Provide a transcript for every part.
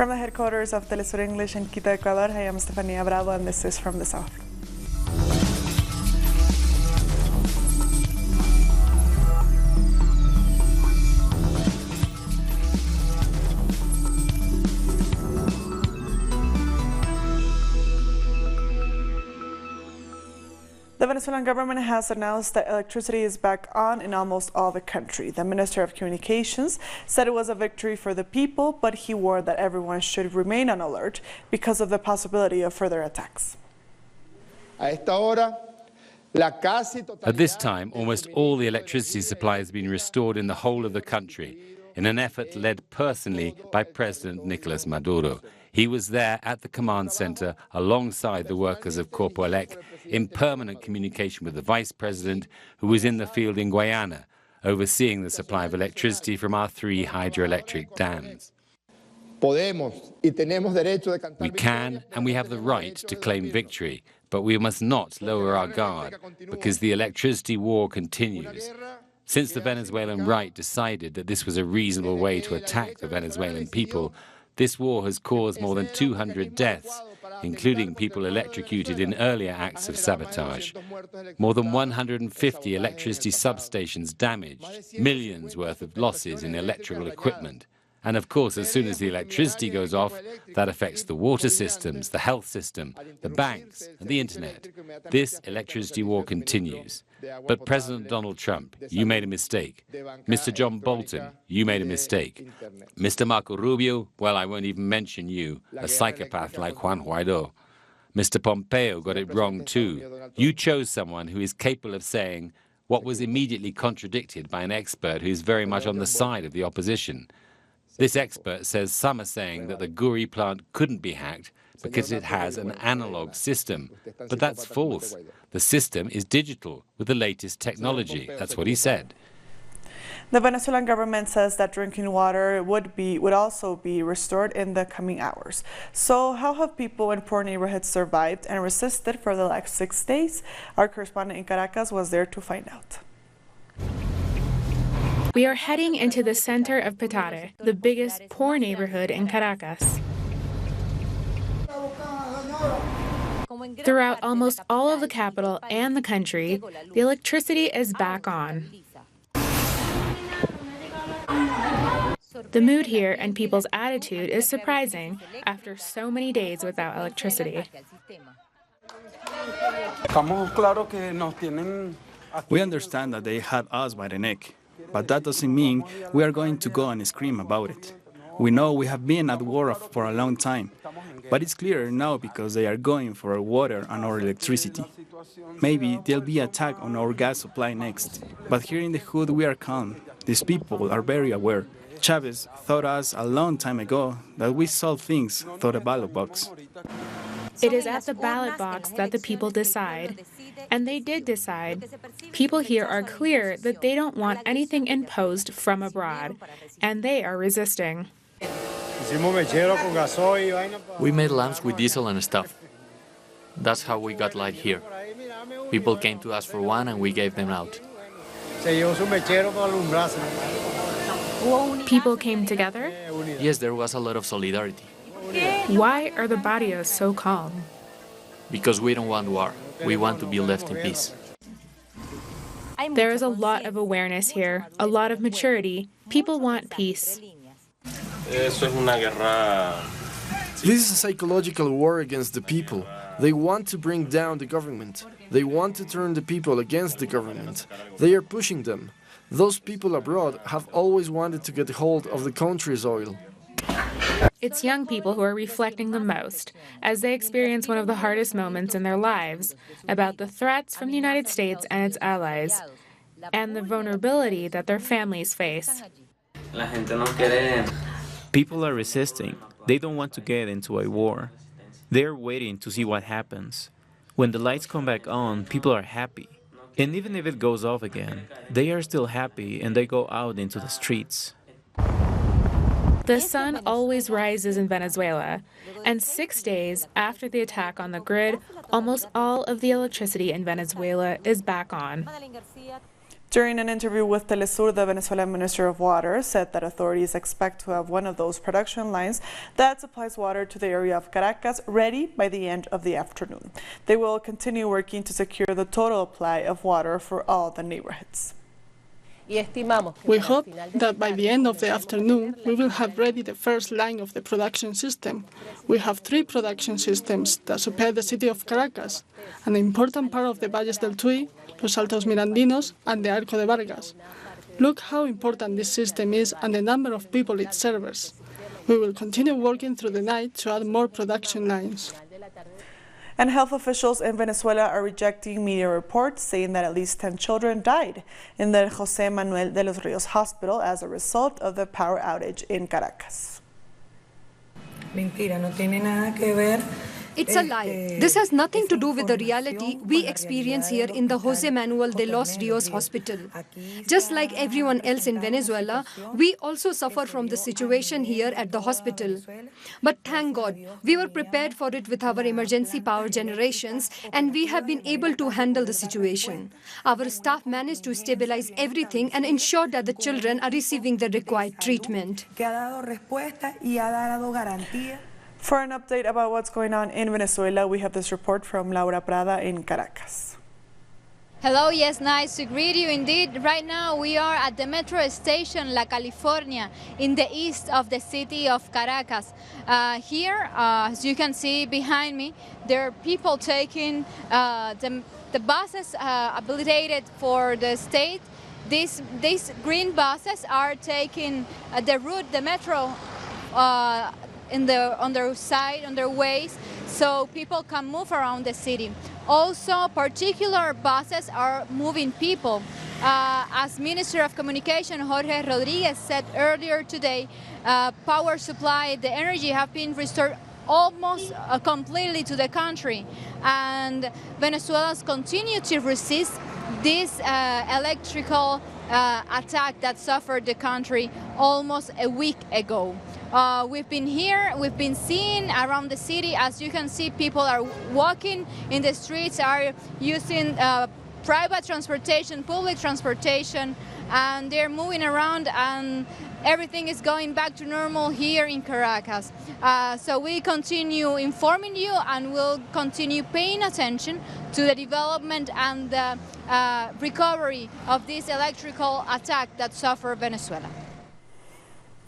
From the headquarters of Telesur English in Quito, Ecuador, I am Stefania Bravo, and this is From the South. The Venezuelan government has announced that electricity is back on in almost all the country. The Minister of Communications said it was a victory for the people, but he warned that everyone should remain on alert because of the possibility of further attacks. At this time, almost all the electricity supply has been restored in the whole of the country, in an effort led personally by President Nicolas Maduro. He was there at the command center alongside the workers of Corpo Elec in permanent communication with the vice president, who was in the field in Guyana, overseeing the supply of electricity from our 3 hydroelectric dams. We can and we have the right to claim victory, but we must not lower our guard, because the electricity war continues. Since the Venezuelan right decided that this was a reasonable way to attack the Venezuelan people, this war has caused more than 200 deaths, including people electrocuted in earlier acts of sabotage. More than 150 electricity substations damaged, millions worth of losses in electrical equipment. And of course, as soon as the electricity goes off, that affects the water systems, the health system, the banks, and the internet. This electricity war continues. But President Donald Trump, you made a mistake. Mr. John Bolton, you made a mistake. Mr. Marco Rubio, well, I won't even mention you, a psychopath like Juan Guaido. Mr. Pompeo got it wrong too. You chose someone who is capable of saying what was immediately contradicted by an expert who is very much on the side of the opposition. This expert says some are saying that the Guri plant couldn't be hacked because it has an analog system. But that's false. The system is digital with the latest technology. That's what he said. The Venezuelan government says that drinking water would also be restored in the coming hours. So how have people in poor neighborhoods survived and resisted for the last 6 days? Our correspondent in Caracas was there to find out. We are heading into the center of Petare, the biggest poor neighborhood in Caracas. Throughout almost all of the capital and the country, the electricity is back on. The mood here and people's attitude is surprising after so many days without electricity. We understand that they had us by the neck, but that doesn't mean we are going to go and scream about it. We know we have been at war for a long time, but it's clearer now because they are going for our water and our electricity. Maybe there'll be an attack on our gas supply next, but here in the hood we are calm. These people are very aware. Chavez taught us a long time ago that we solve things through the ballot box. It is at the ballot box that the people decide. And they did decide. People here are clear that they don't want anything imposed from abroad, and they are resisting. We made lamps with diesel and stuff. That's how we got light here. People came to us for one and we gave them out. People came together? Yes, there was a lot of solidarity. Why are the barrios so calm? Because we don't want war. We want to be left in peace. There is a lot of awareness here, a lot of maturity. People want peace. This is a psychological war against the people. They want to bring down the government. They want to turn the people against the government. They are pushing them. Those people abroad have always wanted to get hold of the country's oil. It's young people who are reflecting the most as they experience one of the hardest moments in their lives about the threats from the United States and its allies and the vulnerability that their families face. People are resisting. They don't want to get into a war. They're waiting to see what happens. When the lights come back on, people are happy. And even if it goes off again, they are still happy and they go out into the streets. The sun always rises in Venezuela, and 6 days after the attack on the grid, almost all of the electricity in Venezuela is back on. During an interview with Telesur, the Venezuelan Minister of Water said that authorities expect to have one of those production lines that supplies water to the area of Caracas ready by the end of the afternoon. They will continue working to secure the total supply of water for all the neighborhoods. We hope that by the end of the afternoon, we will have ready the first line of the production system. We have 3 production systems that supply the city of Caracas, an important part of the Valles del Tuy, Los Altos Mirandinos, and the Arco de Vargas. Look how important this system is and the number of people it serves. We will continue working through the night to add more production lines. And health officials in Venezuela are rejecting media reports saying that at least 10 children died in the José Manuel de los Ríos hospital as a result of the power outage in Caracas. Mentira, no tiene nada que ver. It's a lie. This has nothing to do with the reality we experience here in the José Manuel de los Ríos hospital. Just like everyone else in Venezuela, we also suffer from the situation here at the hospital. But thank God, we were prepared for it with our emergency power generations, and we have been able to handle the situation. Our staff managed to stabilize everything and ensure that the children are receiving the required treatment. For an update about what's going on in Venezuela, we have this report from Laura Prada in Caracas. Hello, yes, nice to greet you indeed. Right now we are at the metro station La California in the east of the city of Caracas. Here, as you can see behind me, there are people taking the buses habilitated for the state. These green buses are taking the route, the metro, on their ways, so people can move around the city. Also, particular buses are moving people. As Minister of Communication Jorge Rodriguez said earlier today, power supply, the energy have been restored almost completely to the country, and Venezuelans continue to resist this electrical attack that suffered the country almost a week ago. We've been here, we've been seeing around the city. As you can see, people are walking in the streets, are using private transportation, public transportation, and they're moving around, and everything is going back to normal here in Caracas. So we continue informing you, and we'll continue paying attention to the development and the recovery of this electrical attack that suffered Venezuela.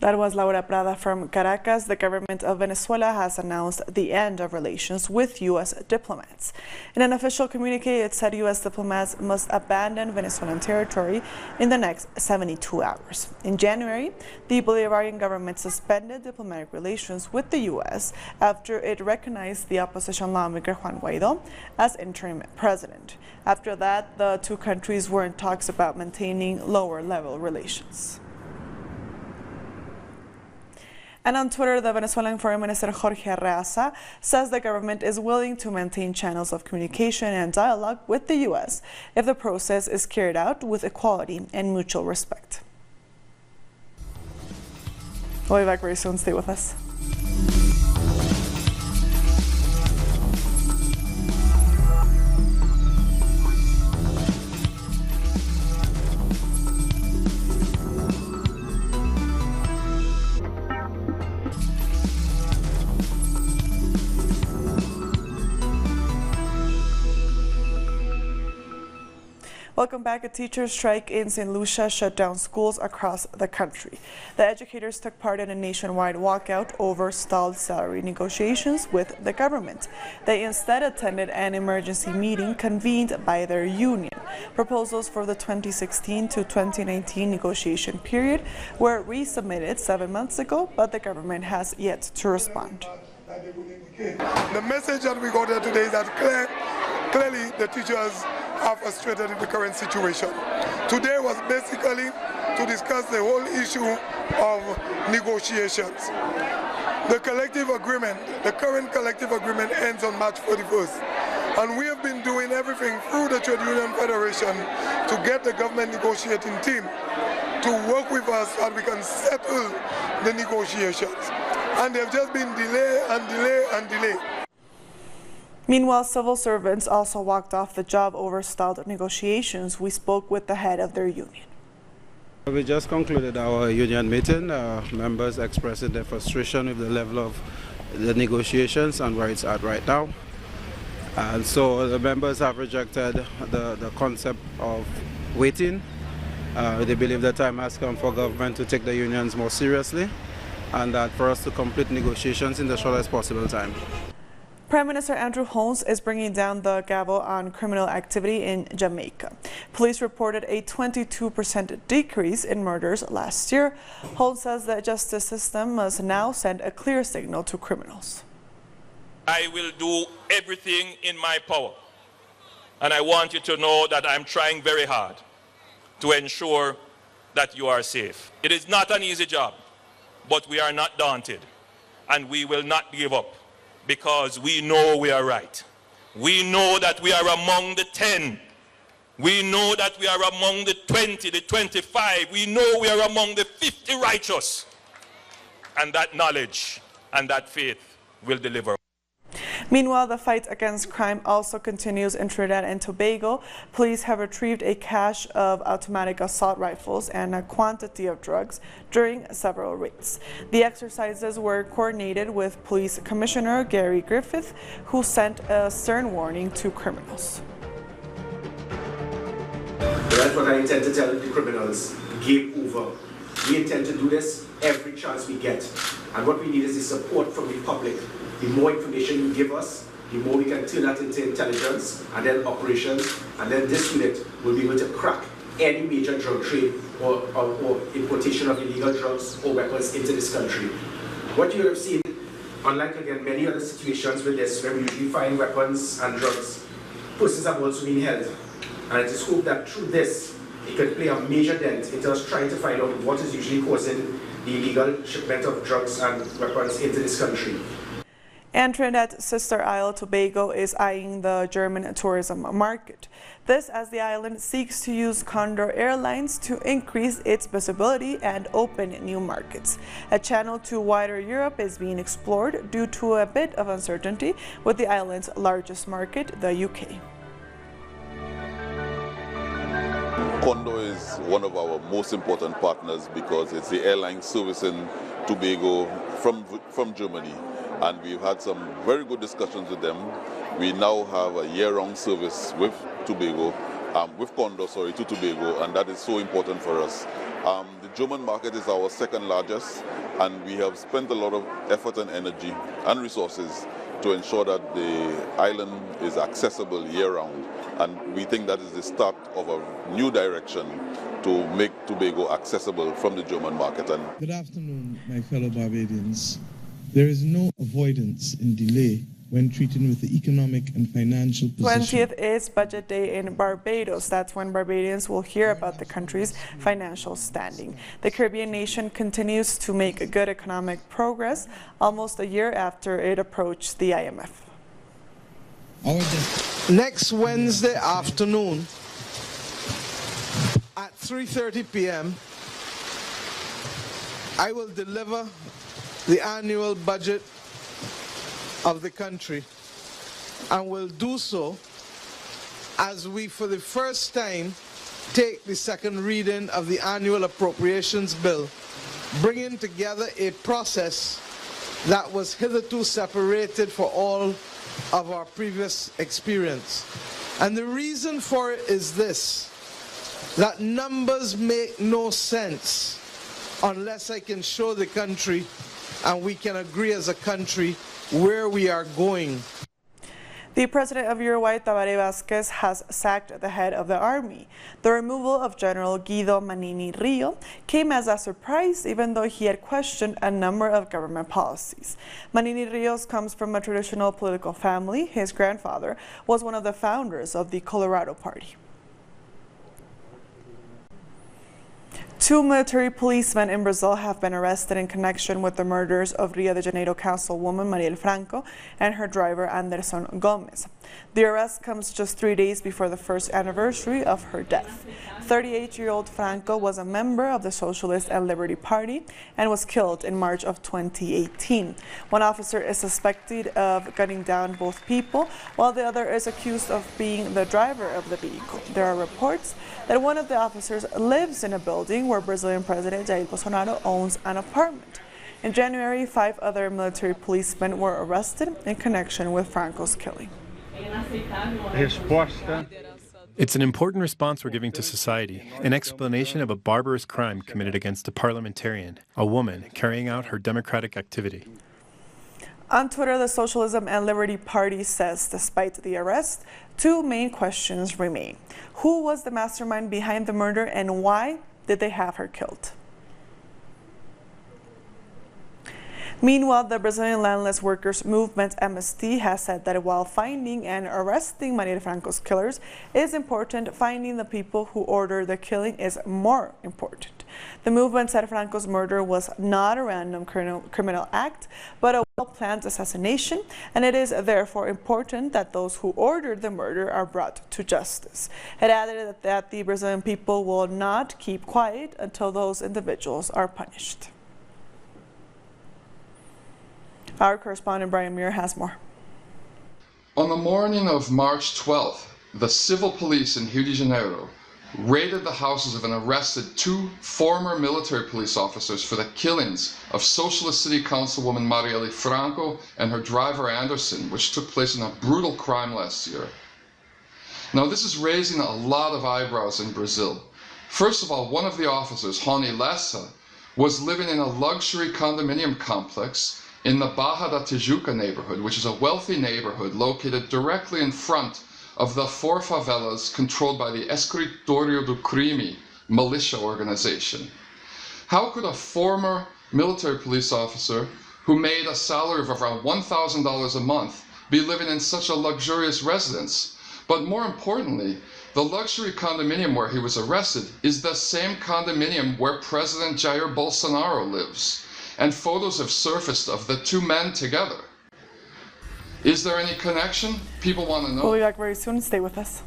That was Laura Prada from Caracas. The government of Venezuela has announced the end of relations with U.S. diplomats. In an official communique, it said U.S. diplomats must abandon Venezuelan territory in the next 72 hours. In January, the Bolivarian government suspended diplomatic relations with the U.S. after it recognized the opposition lawmaker Juan Guaidó as interim president. After that, the two countries were in talks about maintaining lower-level relations. And on Twitter, the Venezuelan Foreign Minister Jorge Arreaza says the government is willing to maintain channels of communication and dialogue with the U.S. if the process is carried out with equality and mutual respect. We'll be back very soon. Stay with us. Welcome back. A teacher strike in St. Lucia shut down schools across the country. The educators took part in a nationwide walkout over stalled salary negotiations with the government. They instead attended an emergency meeting convened by their union. Proposals for the 2016 to 2019 negotiation period were resubmitted 7 months ago, but the government has yet to respond. The message that we got here today is that clearly the teachers are frustrated in the current situation. Today was basically to discuss the whole issue of negotiations. The collective agreement, the current collective agreement ends on March 41st. And we have been doing everything through the Trade Union Federation to get the government negotiating team to work with us so that we can settle the negotiations. And they've just been delay and delay and delay. Meanwhile, civil servants also walked off the job over stalled negotiations. We spoke with the head of their union. We just concluded our union meeting. Members expressing their frustration with the level of the negotiations and where it's at right now. And so the members have rejected the concept of waiting. They believe the time has come for government to take the unions more seriously and that for us to complete negotiations in the shortest possible time. Prime Minister Andrew Holmes is bringing down the gavel on criminal activity in Jamaica. Police reported a 22% decrease in murders last year. Holmes says the justice system must now send a clear signal to criminals. I will do everything in my power, and I want you to know that I'm trying very hard to ensure that you are safe. It is not an easy job, but we are not daunted, and we will not give up. Because we know we are right. We know that we are among the 10. We know that we are among the 20, the 25. We know we are among the 50 righteous. And that knowledge and that faith will deliver. Meanwhile, the fight against crime also continues in Trinidad and Tobago. Police have retrieved a cache of automatic assault rifles and a quantity of drugs during several raids. The exercises were coordinated with Police Commissioner Gary Griffith, who sent a stern warning to criminals. That's what I intend to tell the criminals. Game over. We intend to do this every chance we get. And what we need is the support from the public. The more information you give us, the more we can turn that into intelligence and then operations, and then this unit will be able to crack any major drug trade or importation of illegal drugs or weapons into this country. What you have seen, unlike again many other situations with this, where we usually find weapons and drugs, persons have also been held. And it is hoped that through this, it can play a major dent into us trying to find out what is usually causing the illegal shipment of drugs and weapons into this country. And Trinidad's sister isle, Tobago, is eyeing the German tourism market. This as the island seeks to use Condor Airlines to increase its visibility and open new markets. A channel to wider Europe is being explored due to a bit of uncertainty with the island's largest market, the UK. Condor is one of our most important partners because it's the airline servicing Tobago from Germany. And we've had some very good discussions with them. We now have a year-round service with Tobago, with Condor, to Tobago, and that is so important for us. The German market is our second largest, and we have spent a lot of effort and energy and resources to ensure that the island is accessible year-round. And we think that is the start of a new direction to make Tobago accessible from the German market. Good afternoon, my fellow Barbadians. There is no avoidance in delay when treating with the economic and financial position. 20th is Budget Day in Barbados. That's when Barbadians will hear about the country's financial standing. The Caribbean nation continues to make good economic progress almost a year after it approached the IMF. Next Wednesday afternoon at 3:30 p.m. I will deliver the annual budget of the country, and will do so as we for the first time take the second reading of the annual appropriations bill, bringing together a process that was hitherto separated for all of our previous experience. And the reason for it is this, that numbers make no sense unless I can show the country and we can agree as a country where we are going. The president of Uruguay, Tabaré Vázquez, has sacked the head of the army. The removal of General Guido Manini Rio came as a surprise, even though he had questioned a number of government policies. Manini Rios comes from a traditional political family. His grandfather was one of the founders of the Colorado Party. 2 military policemen in Brazil have been arrested in connection with the murders of Rio de Janeiro councilwoman Mariel Franco and her driver Anderson Gomez. The arrest comes just 3 days before the first anniversary of her death. 38-year-old Franco was a member of the Socialist and Liberty Party and was killed in March of 2018. One officer is suspected of gunning down both people, while the other is accused of being the driver of the vehicle. There are reports that one of the officers lives in a building where Brazilian President Jair Bolsonaro owns an apartment. In January, 5 other military policemen were arrested in connection with Franco's killing. It's an important response we're giving to society, an explanation of a barbarous crime committed against a parliamentarian, a woman carrying out her democratic activity. On Twitter, the Socialism and Liberty Party says, despite the arrest, 2 main questions remain. Who was the mastermind behind the murder and why did they have her killed? Meanwhile, the Brazilian Landless Workers Movement, MST, has said that while finding and arresting Maria Franco's killers is important, finding the people who ordered the killing is more important. The movement said Franco's murder was not a random criminal act, but a well-planned assassination, and it is therefore important that those who ordered the murder are brought to justice. It added that the Brazilian people will not keep quiet until those individuals are punished. Our correspondent Brian Muir has more. On the morning of March 12th, the civil police in Rio de Janeiro raided the houses of and arrested 2 former military police officers for the killings of Socialist City Councilwoman Marielle Franco and her driver Anderson, which took place in a brutal crime last year. Now, this is raising a lot of eyebrows in Brazil. First of all, one of the officers, Rony Lessa, was living in a luxury condominium complex in the Barra da Tijuca neighborhood, which is a wealthy neighborhood located directly in front of the 4 favelas controlled by the Escritório do Crime militia organization. How could a former military police officer who made a salary of around $1,000 a month be living in such a luxurious residence? But more importantly, the luxury condominium where he was arrested is the same condominium where President Jair Bolsonaro lives. And photos have surfaced of the 2 men together. Is there any connection? People want to know. We'll be back very soon. Stay with us.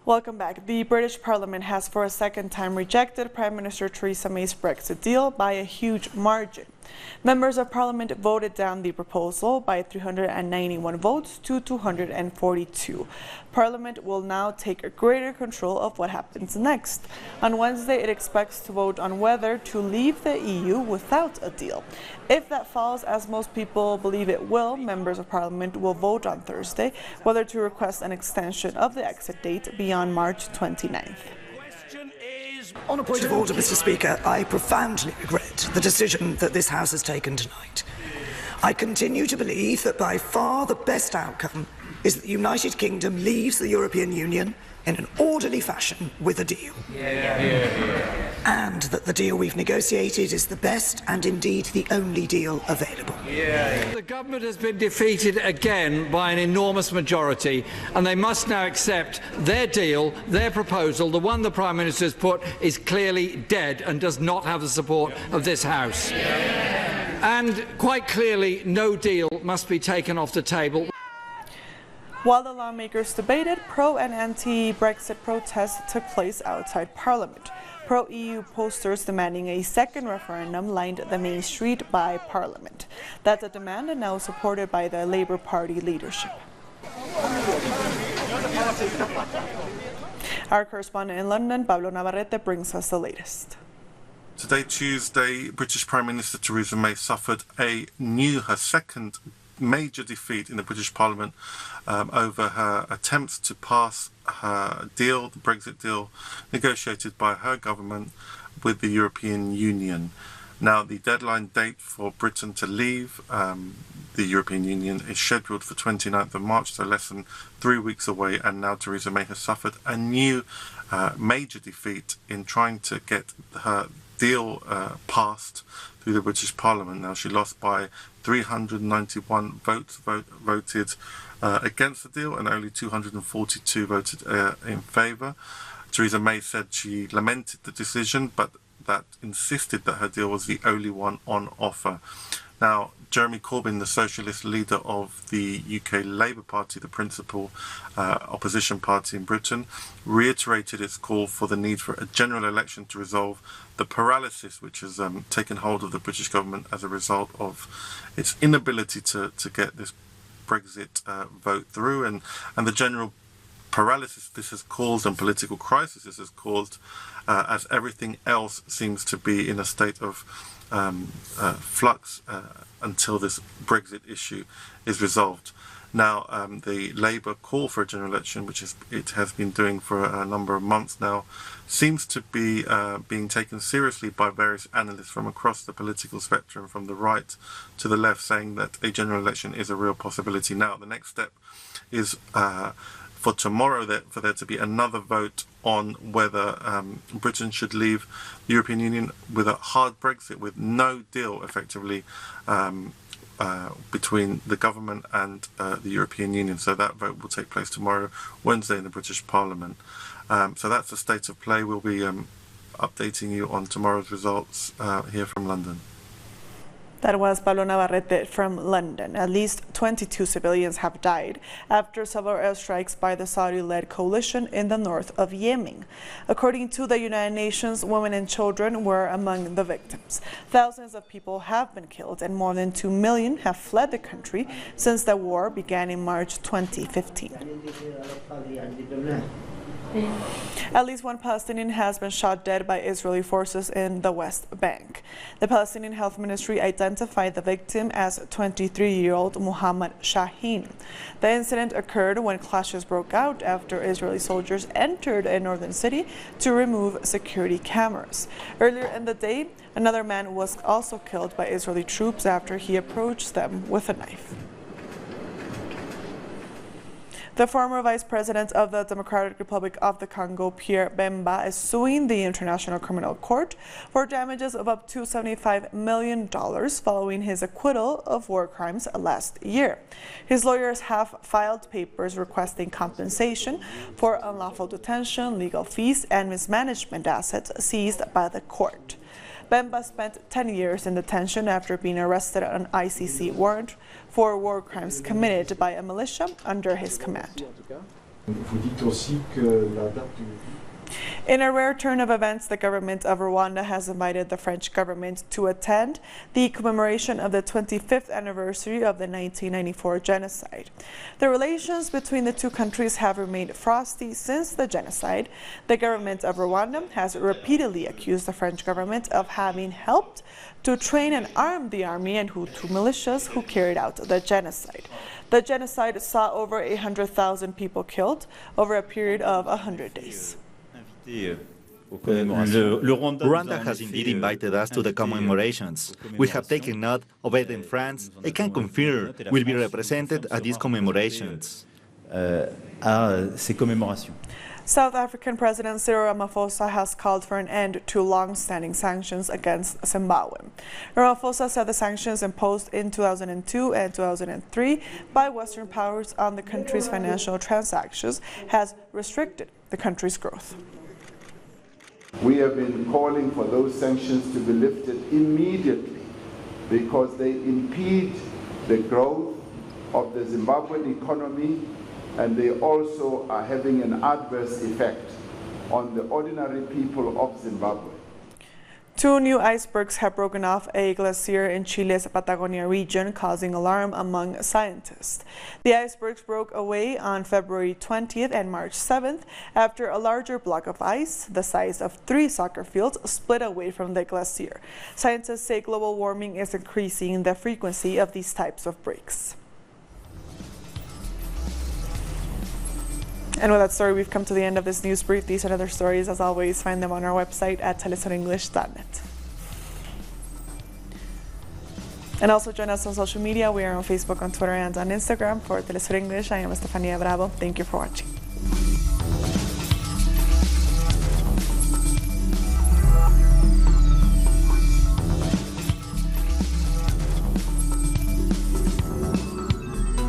Welcome back. The British Parliament has for a second time rejected Prime Minister Theresa May's Brexit deal by a huge margin. Members of Parliament voted down the proposal by 391 votes to 242. Parliament will now take greater control of what happens next. On Wednesday, it expects to vote on whether to leave the EU without a deal. If that falls, as most people believe it will, members of Parliament will vote on Thursday whether to request an extension of the exit date beyond March 29th. On a point of order, Mr. Speaker, I profoundly regret the decision that this House has taken tonight. I continue to believe that by far the best outcome is that the United Kingdom leaves the European Union in an orderly fashion with a deal. And that the deal we've negotiated is the best and indeed the only deal available. The government has been defeated again by an enormous majority, and they must now accept their deal, their proposal, the one the Prime Minister has put, is clearly dead and does not have the support of this House. And quite clearly, no deal must be taken off the table. While the lawmakers debated, pro- and anti-Brexit protests took place outside Parliament. Pro-EU posters demanding a second referendum lined the main street by Parliament. That's a demand now supported by the Labour Party leadership. Our correspondent in London, Pablo Navarrete, brings us the latest. Today, Tuesday, British Prime Minister Theresa May suffered her second major defeat in the British Parliament over her attempts to pass her deal, the Brexit deal, negotiated by her government with the European Union. Now, the deadline date for Britain to leave the European Union is scheduled for 29th of March, so less than 3 weeks away, and now Theresa May has suffered a new major defeat in trying to get her deal passed through the British Parliament. Now, she lost by 391 votes voted against the deal, and only 242 voted in favour. Theresa May said she lamented the decision, but that insisted that her deal was the only one on offer. Now, Jeremy Corbyn, the socialist leader of the UK Labour Party, the principal opposition party in Britain, reiterated its call for the need for a general election to resolve the paralysis which has taken hold of the British government as a result of its inability to get this Brexit vote through, and the general paralysis this has caused and political crisis this has caused, as everything else seems to be in a state of flux until this Brexit issue is resolved. Now, the Labour call for a general election, which it has been doing for a number of months now, seems to be being taken seriously by various analysts from across the political spectrum, from the right to the left, saying that a general election is a real possibility. Now, the next step is for tomorrow for there to be another vote on whether Britain should leave the European Union with a hard Brexit, with no deal effectively between the government and the European Union. So that vote will take place tomorrow, Wednesday, in the British Parliament. So that's the state of play. We'll be updating you on tomorrow's results here from London. That was Pablo Navarrete from London. At least 22 civilians have died after several airstrikes by the Saudi-led coalition in the north of Yemen. According to the United Nations, women and children were among the victims. Thousands of people have been killed and more than 2 million have fled the country since the war began in March 2015. At least one Palestinian has been shot dead by Israeli forces in the West Bank. The Palestinian Health Ministry identified the victim as 23-year-old Muhammad Shaheen. The incident occurred when clashes broke out after Israeli soldiers entered a northern city to remove security cameras. Earlier in the day, another man was also killed by Israeli troops after he approached them with a knife. The former vice president of the Democratic Republic of the Congo, Pierre Bemba, is suing the International Criminal Court for damages of up to $75 million following his acquittal of war crimes last year. His lawyers have filed papers requesting compensation for unlawful detention, legal fees, and mismanagement assets seized by the court. Bemba spent 10 years in detention after being arrested on an ICC warrant for war crimes committed by a militia under his command. In a rare turn of events, the government of Rwanda has invited the French government to attend the commemoration of the 25th anniversary of the 1994 genocide. The relations between the two countries have remained frosty since the genocide. The government of Rwanda has repeatedly accused the French government of having helped to train and arm the army and Hutu militias who carried out the genocide. The genocide saw over 100,000 people killed over a period of 100 days. Rwanda has indeed invited us to the commemorations. We have taken note of it in France. I can confirm we'll be represented at these commemorations. South African President Cyril Ramaphosa has called for an end to long-standing sanctions against Zimbabwe. Ramaphosa said the sanctions imposed in 2002 and 2003 by Western powers on the country's financial transactions has restricted the country's growth. We have been calling for those sanctions to be lifted immediately because they impede the growth of the Zimbabwean economy, and they also are having an adverse effect on the ordinary people of Zimbabwe. 2 new icebergs have broken off a glacier in Chile's Patagonia region, causing alarm among scientists. The icebergs broke away on February 20th and March 7th after a larger block of ice, the size of 3 soccer fields, split away from the glacier. Scientists say global warming is increasing the frequency of these types of breaks. And with that story, we've come to the end of this news brief. These and other stories, as always, find them on our website at telesurenglish.net. And also join us on social media. We are on Facebook, on Twitter, and on Instagram for Telesur English. I am Estefania Bravo. Thank you for watching.